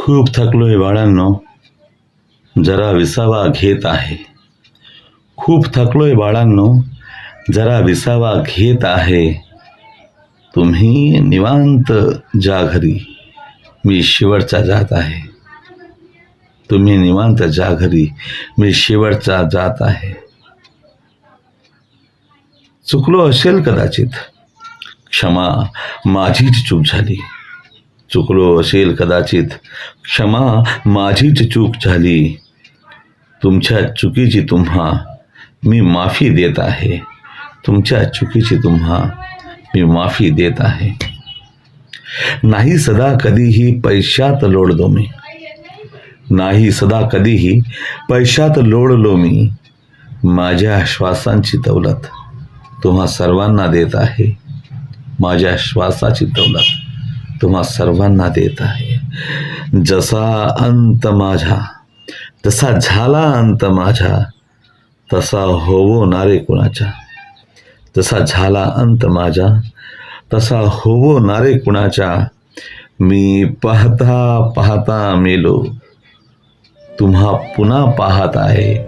खूप थकलोय बाळांनो, जरा विसावा घेत आहे. खूप थकलोय बाळांनो, जरा विसावा घेत आहे. तुम्ही निवांत जा घरी, मी शेवटचा जात आहे. तुम्ही निवांत जा घरी, मी शेवटचा जात आहे. चुकलो असेल कदाचित, क्षमा, माझीच चूक झाली. चुकलो असेल कदाचित, क्षमा, माझीच चूक झाली. तुमच्या चुकीची तुम्हा मी माफी देत आहे. तुमच्या चुकीची तुम्हा मी माफी देत आहे. नाही सदा कधीही पैशात लोळलो मी. नाही सदा कधीही पैशात लोळलो मी. माझ्या श्वासांची दौलत तुम्हा सर्वांना देत आहे. माझ्या श्वासाची दौलत तुम्हा सर्वांना देत आहे. जसा अंत माझा, जसा झाला अंत माझा, तसा होवो नारे कुणाच्या. जसा झाला अंत माझा, तसा होवो नारे कुणाच्या. मी पाहता पाहता मेलो, तुम्हा पुन्हा पाहत आहे.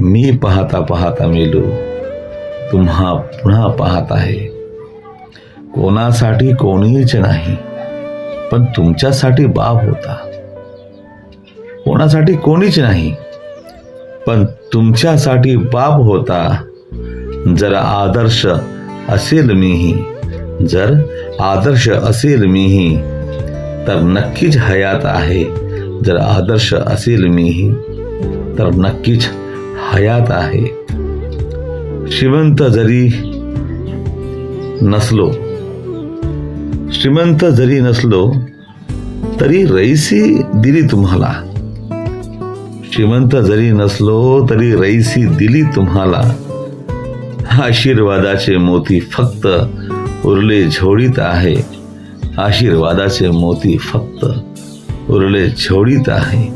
मी पाहता पाहता मेलो, तुम्हा पुन्हा पाहत आहे. कोणासाठी कोणीच नाही, पण तुमच्यासाठी बाप होता. कोणासाठी कोणीच नाही, पण तुमच्यासाठी बाप होता. जर आदर्श असेल मीही, जर आदर्श असेल मीही, तर नक्कीच हयात आहे. जर आदर्श असेल मीही, तर नक्कीच हयात आहे. श्रीमंत जरी नसलो, श्रीमंत जरी नसलो तरी रईसी दिली तुम्हाला. श्रीमंत जरी नसलो तरी रईसी दिली तुम्हाला. आशीर्वादाचे मोती फक्त उरले झोळीत आहे. आशीर्वादाचे मोती फक्त उरले झोळीत आहे.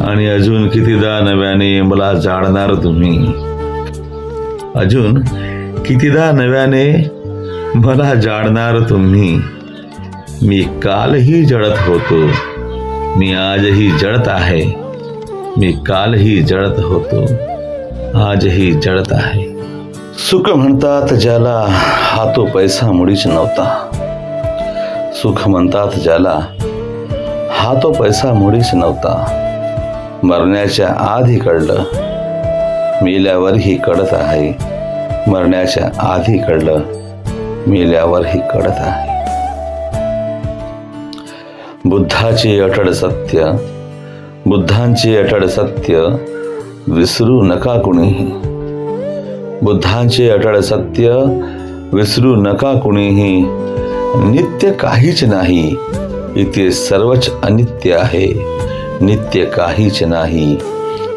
आणि अजून कितीदा नव्याने मला जाणणार तुम्ही. अजून कितीदा नव्याने मला जाणणार तुम्ही. मी कालही जळत होतो, मी आजही जळत आहे. मी कालही जळत होतो, आजही जळत आहे. सुख म्हणतात ज्याला, हा तो पैसा मुळीच नव्हता. सुख म्हणतात ज्याला, हा तो पैसा मुळीच नव्हता. मरण्याच्या आधी कळलं, मेल्यावरही कळत आहे. मरण्याच्या आधी कळलं, मेल्यावरही कळत आहे. बुद्धाचे अटळ सत्य, बुद्धांचे अटळ सत्य विसरू नका कुणीही. बुद्धांचे अटळ सत्य विसरू नका कुणीही. नित्य काहीच नाही, इथे सर्वच अनित्य आहे. नित्य काहीच नाही,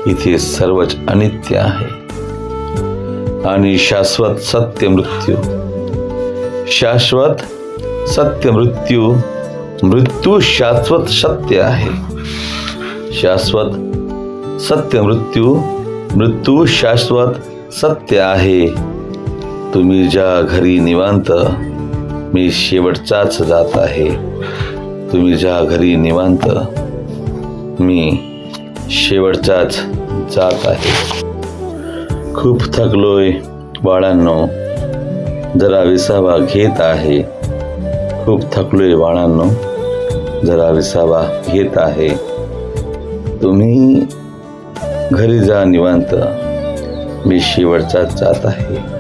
इथे सर्वच अनित्य आहे. आणि शाश्वत सत्य मृत्यू, शाश्वत सत्य मृत्यू, मृत्यू शाश्वत सत्य आहे. शाश्वत सत्य मृत्यू, मृत्यू शाश्वत सत्य आहे. तुम्ही ज्या घरी निवांत, मी शेवटचाच जात आहे. तुम्ही ज्या घरी निवांत, मी शेवटचाच जात आहे. खूप थकलोय बाळांनो, जरा विसावा घेत आहे. खूप थकलोय बाळांनो, जरा विसावा घेत आहे. तुम्ही घरी जा निवांत, मी शेवटचाच जात आहे.